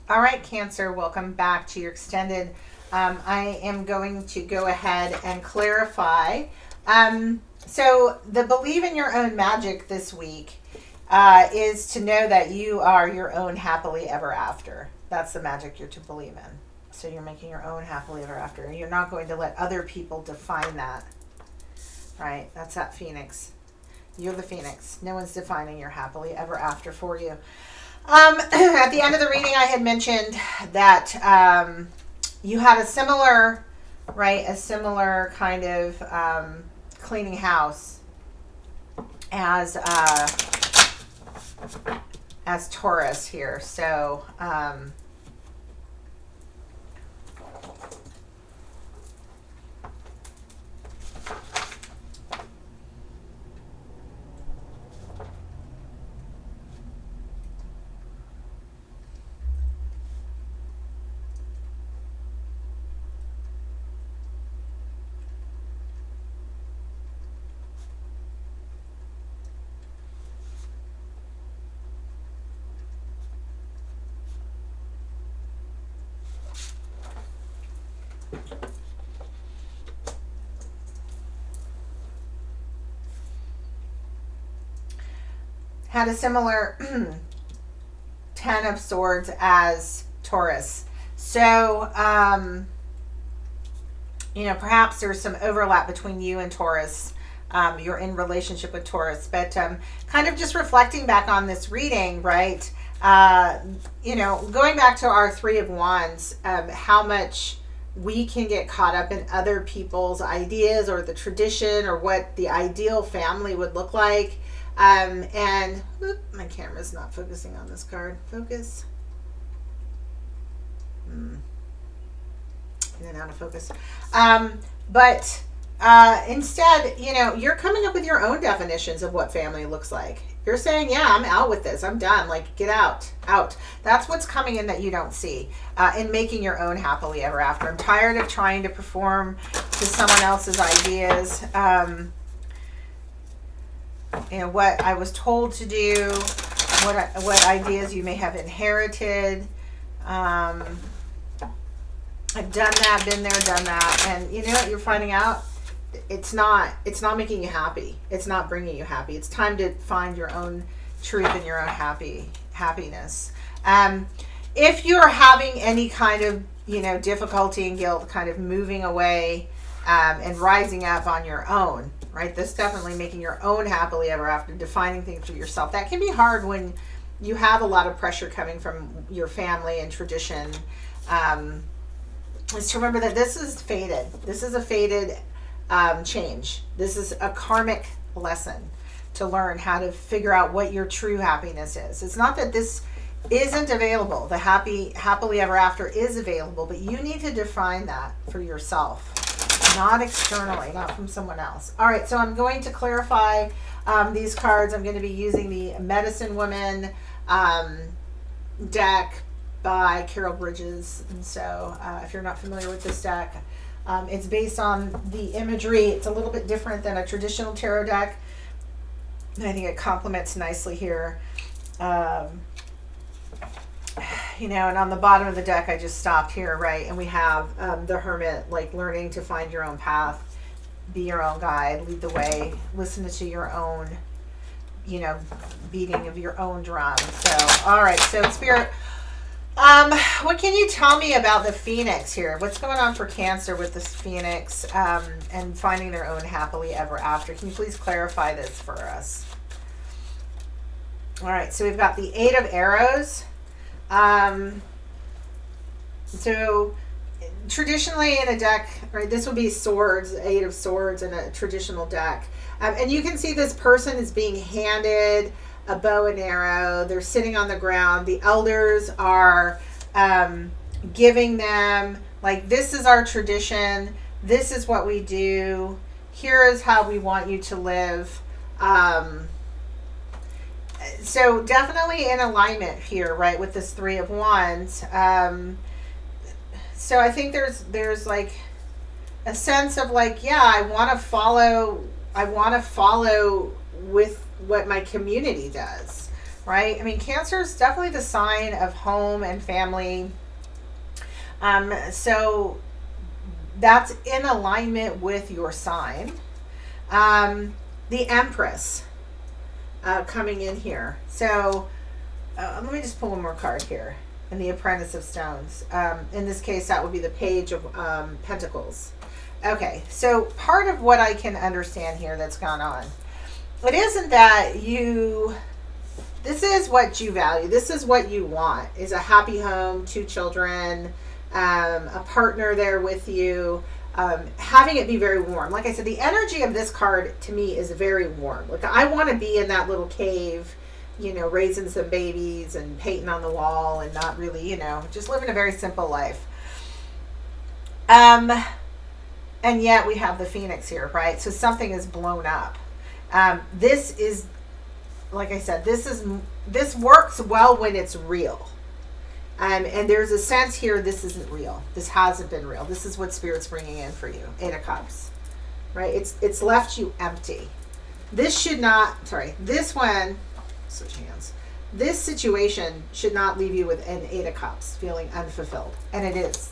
All right, Cancer, welcome back to your extended. I am going to go ahead and clarify. So, the believe in your own magic this week is to know that you are your own happily ever after. That's the magic you're to believe in. So, you're making your own happily ever after. You're not going to let other people define that, right? That's that phoenix. You're the phoenix. No one's defining your happily ever after for you. At the end of the reading, I had mentioned that you had a similar, right, a similar kind of cleaning house as Taurus here. So had a similar Ten of Swords as Taurus. So, perhaps there's some overlap between you and Taurus. You're in relationship with Taurus, but kind of just reflecting back on this reading, right? Going back to our Three of Wands, how much we can get caught up in other people's ideas or the tradition or what the ideal family would look like. My camera's not focusing on this card. Focus. In and out of focus. But instead, you're coming up with your own definitions of what family looks like. You're saying, yeah, I'm out with this. I'm done. Like, get out. That's what's coming in that you don't see. In making your own happily ever after. I'm tired of trying to perform to someone else's ideas. What I was told to do, what ideas you may have inherited. I've done that, been there, done that, and you know what you're finding out? It's not making you happy. It's not bringing you happy. It's time to find your own truth and your own happiness. If you're having any kind of difficulty and guilt, kind of moving away and rising up on your own, right? This definitely making your own happily ever after, defining things for yourself. That can be hard when you have a lot of pressure coming from your family and tradition. Is to remember that this is fated. This is a fated change. This is a karmic lesson to learn how to figure out what your true happiness is. It's not that this isn't available. The happily ever after is available, but you need to define that for yourself, not externally, not from someone else. All right, so I'm going to clarify these cards. I'm going to be using the Medicine Woman deck by Carol Bridges. And so if you're not familiar with this deck, it's based on the imagery. It's a little bit different than a traditional tarot deck. And I think it complements nicely here. And on the bottom of the deck, I just stopped here, right? And we have the Hermit, like learning to find your own path, be your own guide, lead the way, listen to your own, beating of your own drum. So, all right. So, Spirit, what can you tell me about the Phoenix here? What's going on for Cancer with this Phoenix and finding their own happily ever after? Can you please clarify this for us? All right. So, we've got the Eight of Arrows. So traditionally in a deck, right, this would be swords, Eight of Swords in a traditional deck. And you can see this person is being handed a bow and arrow. They're sitting on the ground. The elders are giving them, like, this is our tradition. This is what we do. Here is how we want you to live. So definitely in alignment here, right, with this Three of Wands. So I think there's like a sense of like, yeah, I want to follow with what my community does, right? I mean, Cancer is definitely the sign of home and family. So that's in alignment with your sign. The Empress coming in here. So let me just pull one more card here. And the Apprentice of Stones. In this case, that would be the Page of Pentacles. Okay, so part of what I can understand here that's gone on, it isn't that this is what you value. This is what you want, is a happy home, 2 children, a partner there with you, having it be very warm. Like I said, the energy of this card to me is very warm. Like, I want to be in that little cave, raising some babies and painting on the wall and not really, just living a very simple life. And yet we have the Phoenix here, right? So something is blown up. This is, like I said, this works well when it's real. And there's a sense here, this isn't real. This hasn't been real. This is what Spirit's bringing in for you. 8 of Cups, right? It's left you empty. This one, switch hands. This situation should not leave you with an 8 of Cups feeling unfulfilled. And it is.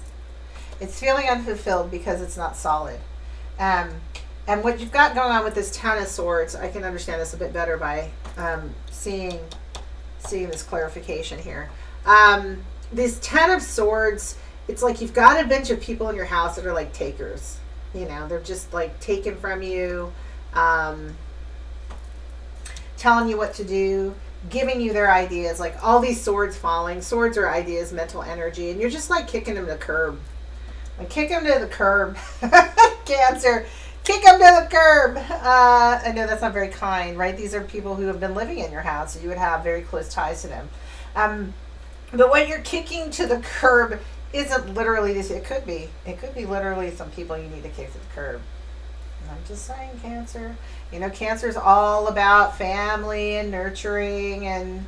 It's feeling unfulfilled because it's not solid. And what you've got going on with this 10 of Swords, I can understand this a bit better by seeing this clarification here. This 10 of Swords, it's like you've got a bunch of people in your house that are like takers. They're just like taking from you, telling you what to do, giving you their ideas, like all these swords falling. Swords are ideas, mental energy, and you're just like kicking them to the curb. Like, kick them to the curb. Cancer, kick them to the curb. I know that's not very kind, right? These are people who have been living in your house, so you would have very close ties to them. But what you're kicking to the curb isn't literally this. It could be literally some people you need to kick to the curb. I'm just saying, Cancer. Cancer is all about family and nurturing, and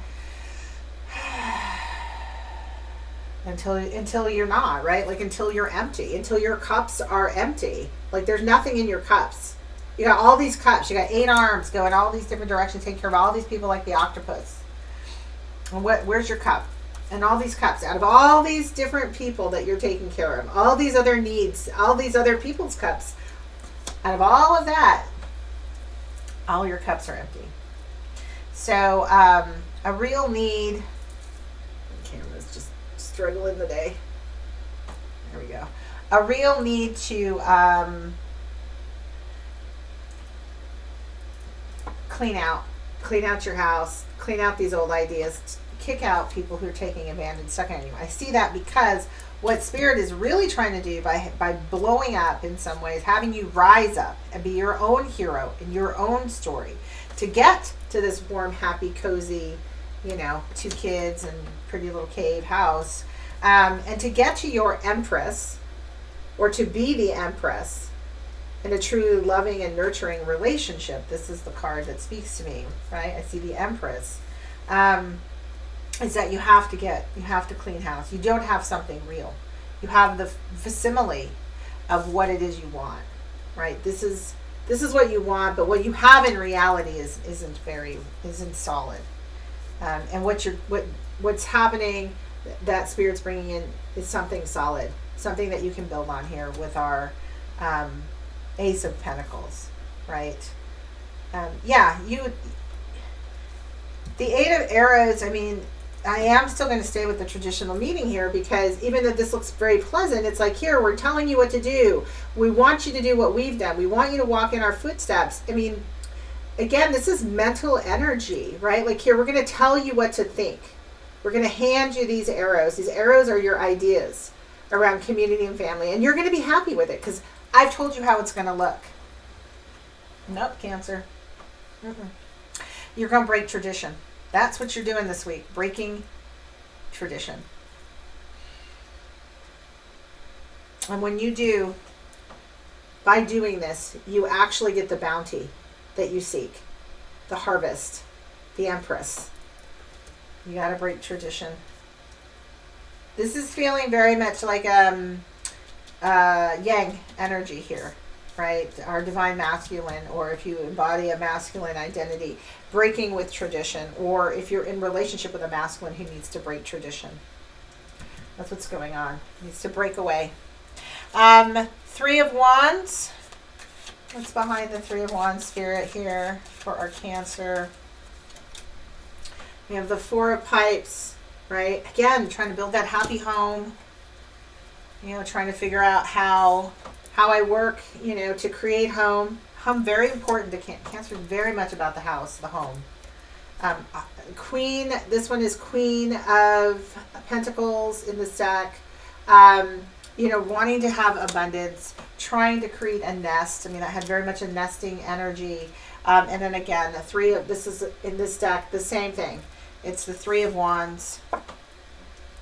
until you're not, right? Like, until you're empty, until your cups are empty. Like, there's nothing in your cups. You got all these cups. You got 8 arms going all these different directions, taking care of all these people like the octopus. And where's your cup? And all these cups, out of all these different people that you're taking care of, all these other needs, all these other people's cups, out of all of that, all your cups are empty. So a real need, the camera's just struggling today. There we go. A real need to clean out your house, clean out these old ideas, kick out people who are taking advantage, sucking on you. I see that because what Spirit is really trying to do by blowing up in some ways, having you rise up and be your own hero in your own story, to get to this warm, happy, cozy, 2 kids and pretty little cave house, and to get to your Empress, or to be the Empress in a truly loving and nurturing relationship. This is the card that speaks to me, right? I see the Empress. Is that you have to clean house. You don't have something real. You have the facsimile of what it is you want, right? This is what you want, but what you have in reality isn't solid. And what's happening, that Spirit's bringing in, is something solid, something that you can build on here with our Ace of Pentacles, right? The 8 of Arrows, I mean, I am still going to stay with the traditional meaning here, because even though this looks very pleasant, it's like, here, we're telling you what to do. We want you to do what we've done. We want you to walk in our footsteps. I mean, again, this is mental energy, right? Like, here, we're going to tell you what to think. We're going to hand you these arrows. These arrows are your ideas around community and family, and you're going to be happy with it because I've told you how it's going to look. Nope, Cancer. You're going to break tradition. That's what you're doing this week, breaking tradition. And when you do, by doing this, you actually get the bounty that you seek, the harvest, the Empress. You got to break tradition. This is feeling very much like yang energy here. right? Our divine masculine, or if you embody a masculine identity, breaking with tradition, or if you're in relationship with a masculine who needs to break tradition. That's what's going on. Needs to break away. Three of Wands. What's behind the Three of Wands spirit here for our Cancer? We have the Four of Pipes, right? Again, trying to build that happy home. Trying to figure out how I work, to create home. Home, very important to Cancer, very much about the house, the home. Queen, this one is Queen of Pentacles in this deck. Wanting to have abundance, trying to create a nest. I mean, that had very much a nesting energy. And then again, this is in this deck, the same thing. It's the Three of Wands,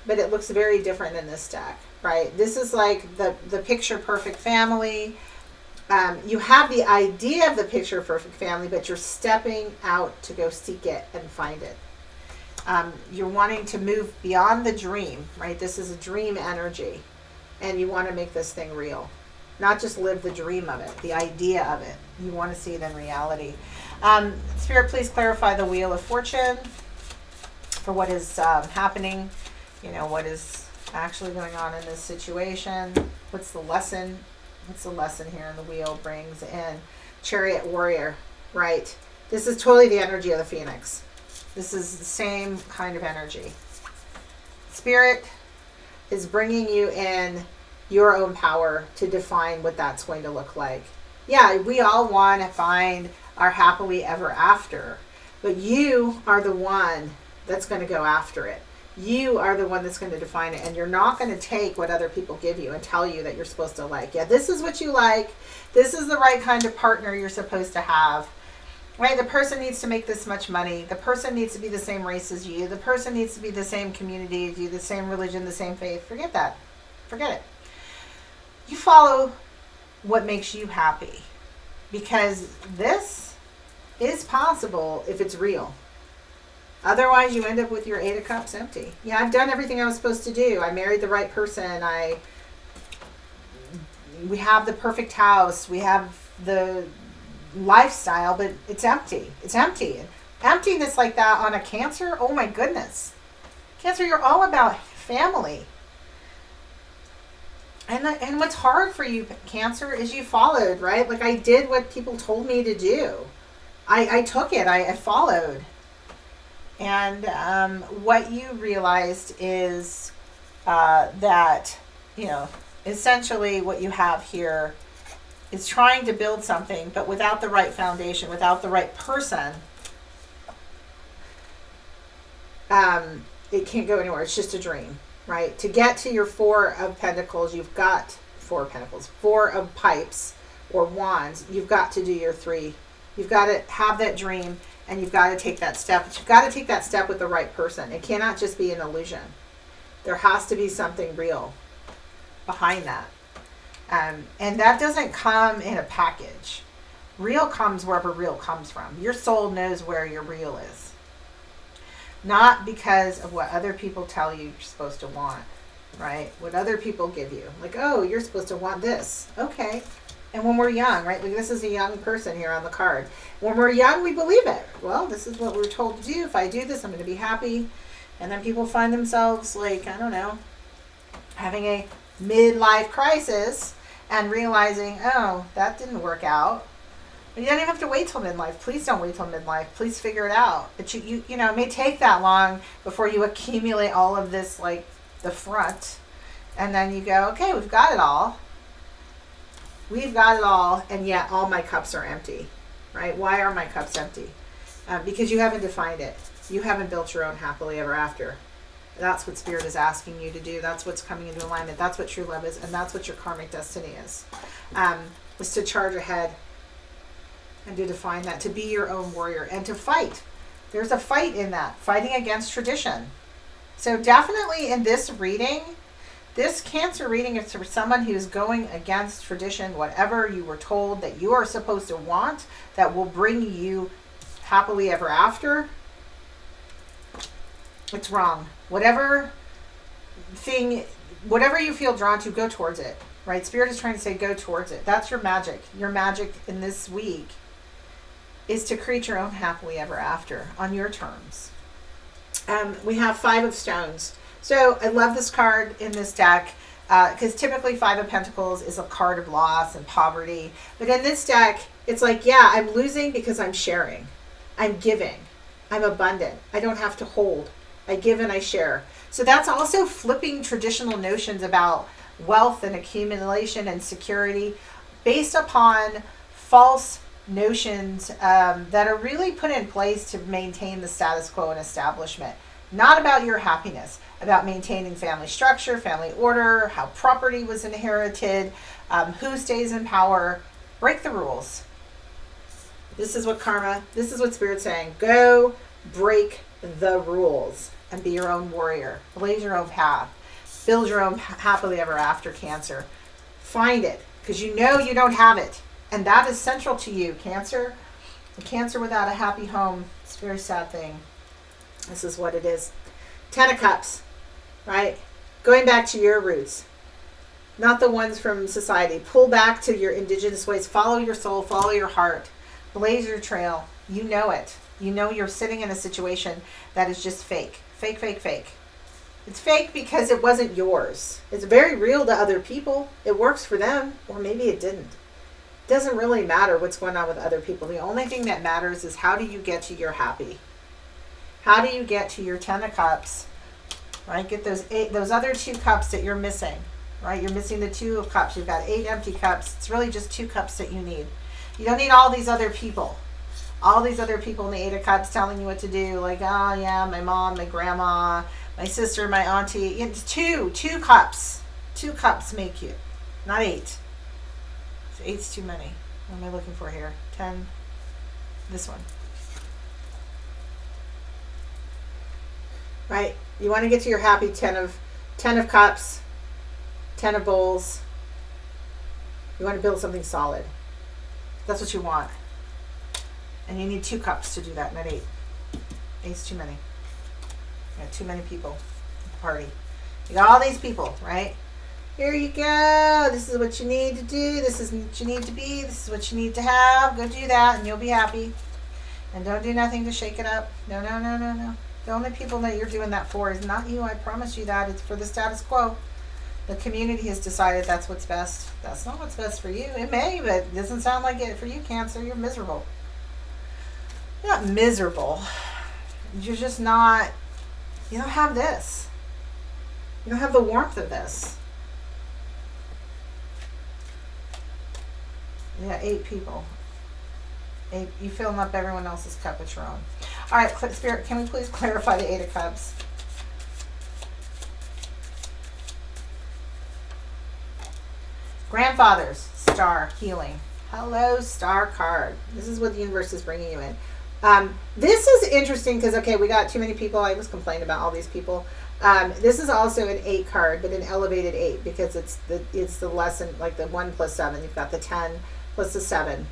but it looks very different in this deck, right? This is like the picture perfect family. You have the idea of the picture perfect family, but you're stepping out to go seek it and find it. You're wanting to move beyond the dream, right? This is a dream energy, and you want to make this thing real. Not just live the dream of it, the idea of it. You want to see it in reality. Spirit, please clarify the Wheel of Fortune for what is happening. What is actually going on in this situation. What's the lesson? What's the lesson here in the wheel brings in? Chariot Warrior, right? This is totally the energy of the Phoenix. This is the same kind of energy. Spirit is bringing you in your own power to define what that's going to look like. Yeah, we all want to find our happily ever after, but you are the one that's going to go after it. You are the one that's going to define it, and you're not going to take what other people give you and tell you that you're supposed to like. Yeah, this is what you like. This is the right kind of partner you're supposed to have. Right? The person needs to make this much money. The person needs to be the same race as you. The person needs to be the same community as you, the same religion, the same faith. Forget that. Forget it. You follow what makes you happy, because this is possible if it's real. Otherwise, you end up with your 8 of Cups empty. Yeah, I've done everything I was supposed to do. I married the right person. We have the perfect house. We have the lifestyle, but it's empty. It's empty. Emptiness like that on a Cancer, oh my goodness. Cancer, you're all about family. And what's hard for you, Cancer, is you followed, right? Like, I did what people told me to do. I took it. I followed. And what you realized is that, essentially what you have here is trying to build something, but without the right foundation, without the right person, it can't go anywhere. It's just a dream, right? To get to your 4 of Pentacles, you've got 4 of Pentacles, 4 of Pipes or Wands, you've got to do your 3. You've got to have that dream, and you've got to take that step. But you've got to take that step with the right person. It cannot just be an illusion. There has to be something real behind that. And that doesn't come in a package. Real comes wherever real comes from. Your soul knows where your real is. Not because of what other people tell you you're supposed to want, right? What other people give you. Like, oh, you're supposed to want this. Okay. And when we're young, right? Like, this is a young person here on the card. When we're young, we believe it. Well, this is what we're told to do. If I do this, I'm going to be happy. And then people find themselves, like, I don't know, having a midlife crisis and realizing, oh, that didn't work out. But you don't even have to wait till midlife. Please don't wait till midlife. Please figure it out. But you know, it may take that long before you accumulate all of this, like the front. And then you go, okay, we've got it all. We've got it all, and yet all my cups are empty, right? Why are my cups empty? Because you haven't defined it. You haven't built your own happily ever after. That's what Spirit is asking you to do. That's what's coming into alignment. That's what true love is, and that's what your karmic destiny is to charge ahead and to define that, to be your own warrior, and to fight. There's a fight in that, fighting against tradition. So definitely in this reading, this Cancer reading is for someone who's going against tradition, whatever you were told that you are supposed to want, that will bring you happily ever after. It's wrong. Whatever you feel drawn to, go towards it. right? Spirit is trying to say, go towards it. That's your magic. Your magic in this week is to create your own happily ever after on your terms. We have 5 of stones. So I love this card in this deck because typically 5 of Pentacles is a card of loss and poverty. But in this deck, it's like, yeah, I'm losing because I'm sharing. I'm giving. I'm abundant. I don't have to hold. I give and I share. So that's also flipping traditional notions about wealth and accumulation and security based upon false notions that are really put in place to maintain the status quo and establishment. Not about your happiness, about maintaining family structure, family order, how property was inherited, who stays in power. Break the rules. This is what Spirit's saying. Go break the rules and be your own warrior. Blaze your own path. Build your own happily ever after, Cancer. Find it, because you know you don't have it. And that is central to you, Cancer. A Cancer without a happy home, it's a very sad thing. This is what it is. 10 of Cups, right? Going back to your roots, not the ones from society. Pull back to your indigenous ways. Follow your soul, follow your heart. Blaze your trail. You know it. You know you're sitting in a situation that is just fake. Fake, fake, fake. It's fake because it wasn't yours. It's very real to other people. It works for them, or maybe it didn't. It doesn't really matter what's going on with other people. The only thing that matters is how do you get to your happy? How do you get to your 10 of Cups? Right? Get those other 2 cups that you're missing. Right? You're missing the 2 of Cups. You've got 8 empty cups. It's really just 2 cups that you need. You don't need all these other people. All these other people in the 8 of Cups telling you what to do. Like, oh yeah, my mom, my grandma, my sister, my auntie. It's 2 cups. 2 cups make you. Not 8. So 8's too many. What am I looking for here? 10. This one. Right? You want to get to your happy 10 of Cups, 10 of Bowls. You want to build something solid. That's what you want. And you need 2 cups to do that, not 8. 8's too many. You got too many people at the party. You got all these people, right? Here you go. This is what you need to do. This is what you need to be. This is what you need to have. Go do that and you'll be happy. And don't do nothing to shake it up. No, no, no, no, no. The only people that you're doing that for is not you. I promise you that. It's for the status quo. The community has decided that's what's best. That's not what's best for you. It may, but it doesn't sound like it for you, Cancer. You're miserable. You're not miserable. You're just not, you don't have this. You don't have the warmth of this. Yeah, 8 people. 8, you filling up everyone else's cup at your own. All right, Spirit, can we please clarify the 8 of Cups? Grandfathers, star, healing. Hello, star card. This is what the universe is bringing you in. This is interesting because, okay, we got too many people. I was complaining about all these people. This is also an 8 card, but an elevated 8 because it's the lesson, like the 1 plus 7. You've got the 10 plus the 7.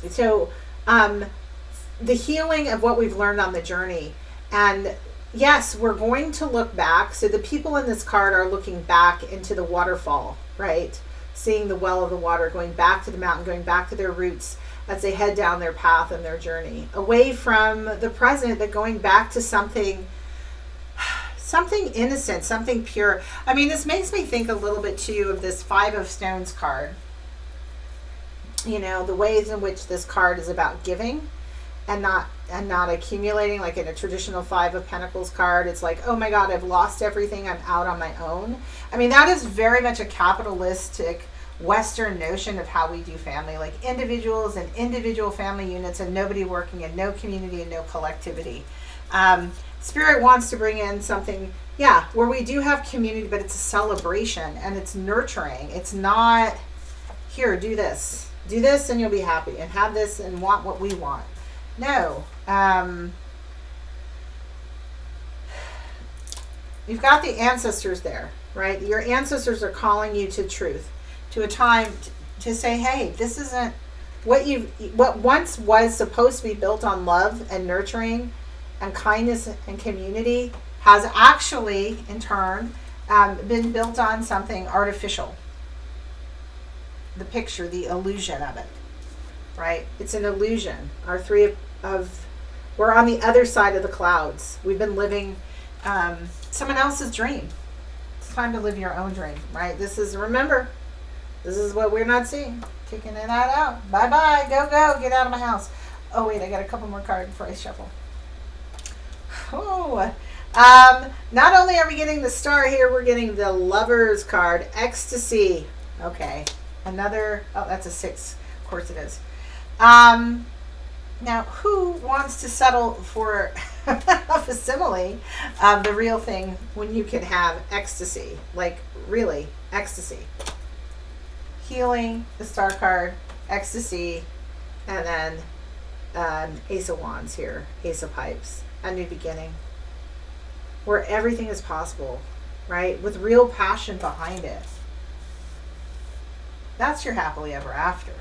So the healing of what we've learned on the journey. And yes, we're going to look back. So the people in this card are looking back into the waterfall, right? Seeing the well of the water, going back to the mountain, going back to their roots as they head down their path and their journey. Away from the present, but going back to something innocent, something pure. I mean, this makes me think a little bit too of this 5 of Stones card. You know, the ways in which this card is about giving and not accumulating, like in a traditional 5 of Pentacles card. It's like, oh my God, I've lost everything. I'm out on my own. I mean, that is very much a capitalistic Western notion of how we do family, like individuals and individual family units and nobody working and no community and no collectivity. Spirit wants to bring in something, yeah, where we do have community, but it's a celebration and it's nurturing. It's not, here, do this and you'll be happy, and have this and want what we want. No. You've got the ancestors there, right? Your ancestors are calling you to truth, to a time to say, hey, this isn't what once was supposed to be built on love and nurturing and kindness and community has actually in turn been built on something artificial. the picture, the illusion of it, right? It's an illusion. Our three of we're on the other side of the clouds. We've been living someone else's dream. It's time to live your own dream, right? Remember, this is what we're not seeing. Kicking it out. Bye-bye. Go. Get out of my house. Oh, wait, I got a couple more cards before I shuffle. Oh, not only are we getting the star here, we're getting the Lovers card. Ecstasy. Okay. Another, that's a 6. Of course it is. Now, who wants to settle for a facsimile of the real thing when you can have ecstasy? Like, really, ecstasy. Healing, the star card, ecstasy, and then Ace of Wands here, Ace of Pipes, a new beginning, where everything is possible, right? With real passion behind it. That's your happily ever after.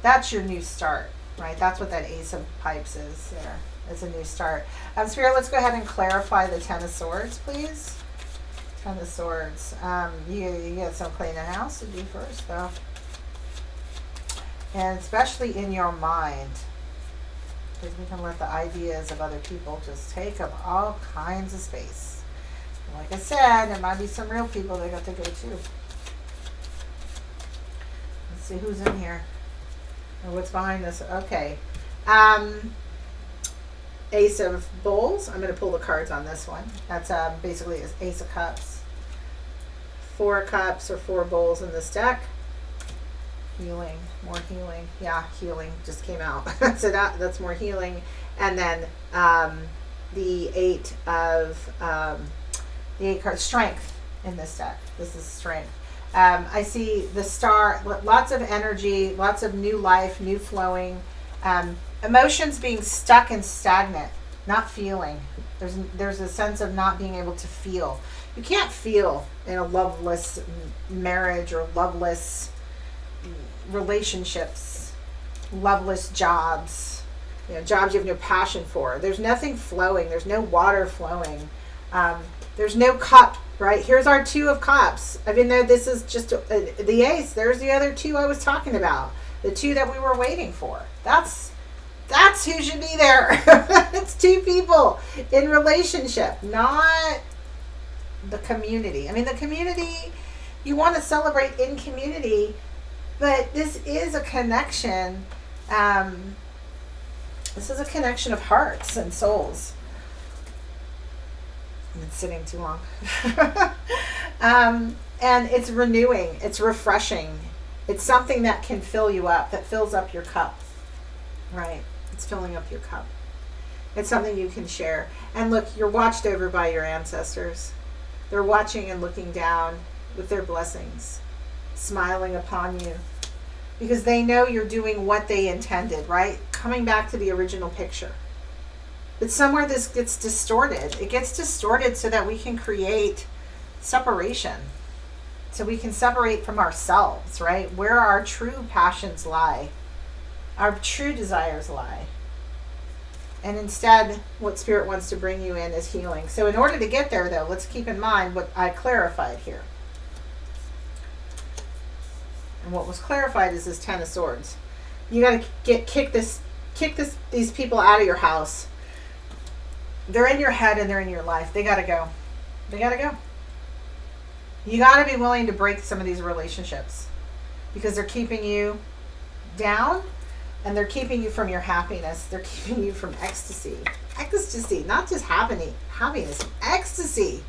That's your new start, right? That's what that Ace of Pipes is there. It's a new start. Spirit, let's go ahead and clarify the Ten of Swords, please. Ten of Swords. You got some cleaning house to do first, though. And especially in your mind, because we can let the ideas of other people just take up all kinds of space. Like I said, there might be some real people that got to go too. Let's see who's in here. And what's behind this? Okay. Ace of Bowls. I'm going to pull the cards on this one. That's basically Ace of Cups. 4 cups or 4 bowls in this deck. Healing, more healing. Yeah, healing just came out. So that's more healing. And then the 8 of the 8 card strength in this deck. This is strength. I see the star, lots of energy, lots of new life, new flowing. Emotions being stuck and stagnant, not feeling. There's a sense of not being able to feel. You can't feel in a loveless marriage or loveless relationships, loveless jobs, jobs you have no passion for. There's nothing flowing. There's no water flowing. There's no cup, right? Here's our 2 of Cups. I mean, this is just the Ace. There's the other 2 I was talking about. The 2 that we were waiting for. That's who should be there. It's 2 people in relationship, not the community. I mean, the community, you want to celebrate in community, but this is a connection. This is a connection of hearts and souls. I've been sitting too long. And it's renewing. It's refreshing. It's something that can fill you up, that fills up your cup. Right? It's filling up your cup. It's something you can share. And look, you're watched over by your ancestors. They're watching and looking down with their blessings, smiling upon you, because they know you're doing what they intended, right? Coming back to the original picture. But somewhere this gets distorted. It gets distorted so that we can create separation. So we can separate from ourselves, right? Where our true passions lie. Our true desires lie. And instead, what Spirit wants to bring you in is healing. So in order to get there, though, let's keep in mind what I clarified here. And what was clarified is this 10 of Swords. You got to kick these people out of your house. They're in your head and they're in your life. They got to go. They got to go. You got to be willing to break some of these relationships because they're keeping you down and they're keeping you from your happiness. They're keeping you from ecstasy. Ecstasy, not just happiness, ecstasy.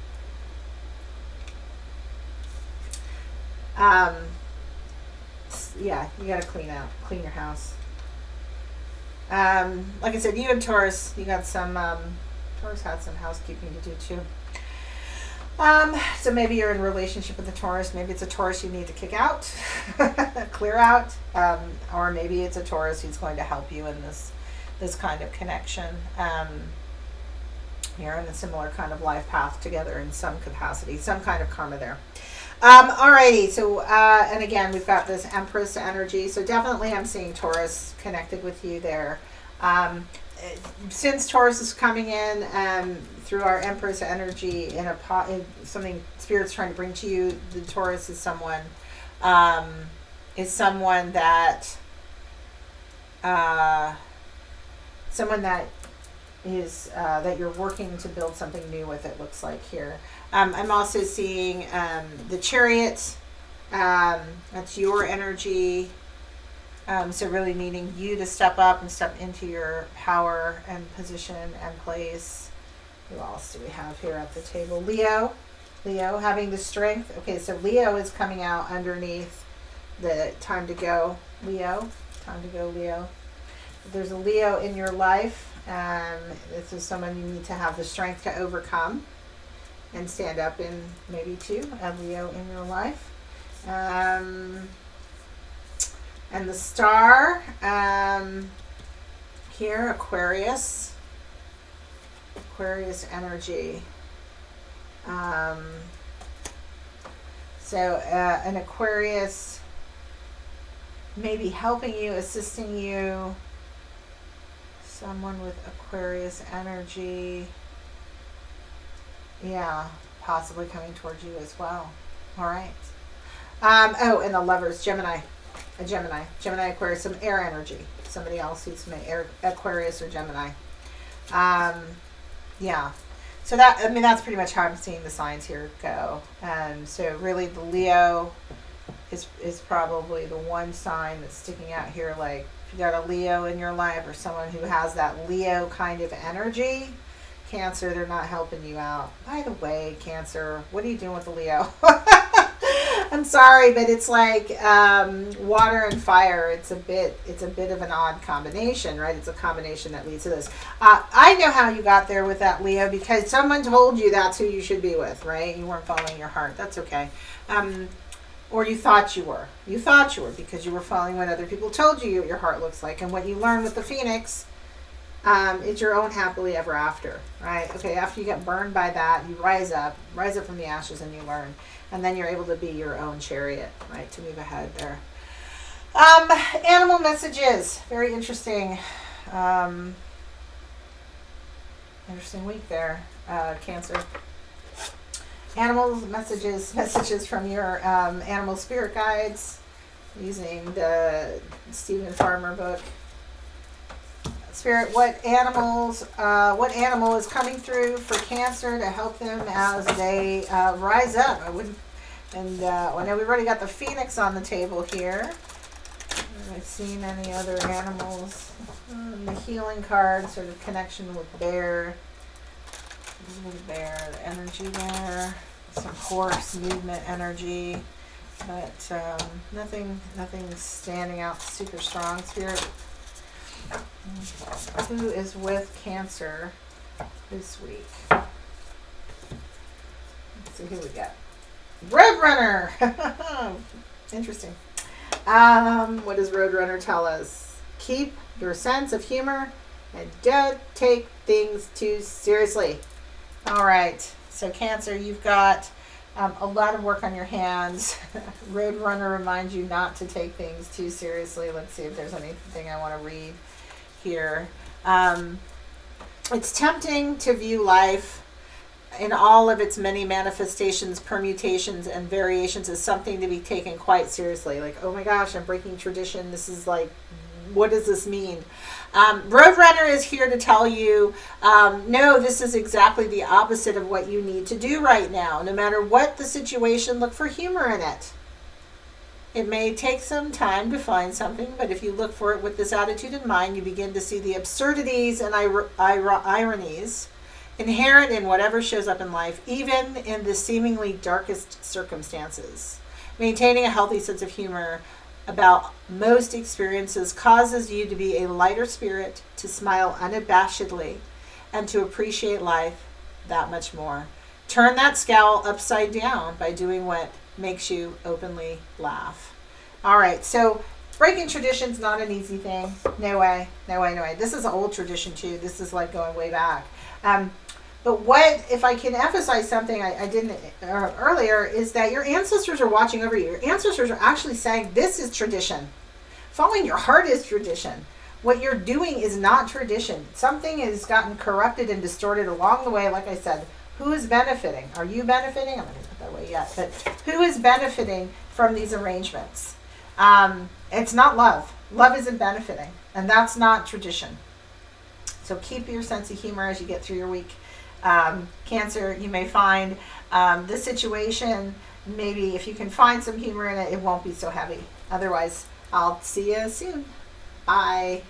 Yeah, you got to clean your house. Like I said, you and Taurus, you got some, Taurus had some housekeeping to do too. So maybe you're in a relationship with a Taurus. Maybe it's a Taurus you need to kick out, clear out. Or maybe it's a Taurus who's going to help you in this kind of connection. You're in a similar kind of life path together in some capacity, some kind of karma there. Alrighty, so, and again, we've got this Empress energy. So definitely I'm seeing Taurus connected with you there. Since Taurus is coming in through our Empress energy in something Spirit's trying to bring to you, the Taurus is someone is someone that is that you're working to build something new with, it looks like here. I'm also seeing the Chariot. That's your energy. So really needing you to step up and step into your power and position and place. Who else do we have here at the table? Leo. Leo having the strength. Okay, so Leo is coming out underneath the time to go. Leo. Time to go, Leo. If there's a Leo in your life, this is someone you need to have the strength to overcome and stand up in, maybe too, a Leo in your life. And the star here, Aquarius. Aquarius energy. So an Aquarius maybe helping you, assisting you. Someone with Aquarius energy. Yeah, possibly coming towards you as well. All right. Oh, and the Lovers, Gemini. A Gemini. Gemini, Aquarius, some air energy. Somebody else who's some air, Aquarius or Gemini. Yeah. So that, I mean, that's pretty much how I'm seeing the signs here go. So really the Leo is probably the one sign that's sticking out here. Like if you got a Leo in your life or someone who has that Leo kind of energy, Cancer, they're not helping you out. By the way, Cancer, what are you doing with the Leo? I'm sorry, but it's like water and fire. It's a bit of an odd combination, right? It's a combination that leads to this. I know how you got there with that Leo, because someone told you that's who you should be with, right? You weren't following your heart. That's okay. Or you thought you were. You thought you were because you were following what other people told you your heart looks like. And what you learn with the Phoenix, it's your own happily ever after, right? Okay, after you get burned by that, you rise up from the ashes, and you learn. And then you're able to be your own chariot, right, to move ahead there. Animal messages. Very interesting. Interesting week there, Cancer. Animals, messages from your animal spirit guides, using the Stephen Farmer book. Spirit, what animal is coming through for Cancer to help them as they rise up? I know we've already got the Phoenix on the table here. Have I seen any other animals? The healing card, sort of connection with bear. Bear, the energy there. Some horse movement energy, but nothing standing out super strong. Spirit, who is with Cancer this week? Let's see who we got. Roadrunner. Interesting. What does Roadrunner tell us? Keep your sense of humor and don't take things too seriously. All right. So Cancer, you've got a lot of work on your hands. Roadrunner reminds you not to take things too seriously. Let's see if there's anything I want to read here. It's tempting to view life in all of its many manifestations, permutations, and variations as something to be taken quite seriously. Like, oh my gosh, I'm breaking tradition. This is like, what does this mean? Roadrunner is here to tell you, no, this is exactly the opposite of what you need to do right now. No matter what the situation, look for humor in it. It may take some time to find something, but if you look for it with this attitude in mind, you begin to see the absurdities and ironies inherent in whatever shows up in life, even in the seemingly darkest circumstances. Maintaining a healthy sense of humor about most experiences causes you to be a lighter spirit, to smile unabashedly, and to appreciate life that much more. Turn that scowl upside down by doing what makes you openly laugh. All right, so breaking tradition's not an easy thing. No way. This is an old tradition too. This is like going way back. But what, if I can emphasize something I didn't earlier, is that your ancestors are watching over you. Your ancestors are actually saying, this is tradition. Following your heart is tradition. What you're doing is not tradition. Something has gotten corrupted and distorted along the way. Like I said, who is benefiting? Are you benefiting? I'm not going to put that way yet. But who is benefiting from these arrangements? It's not love. Love isn't benefiting, and that's not tradition. So keep your sense of humor as you get through your week. Cancer, you may find this situation, maybe if you can find some humor in it, it won't be so heavy. Otherwise, I'll see you soon. Bye.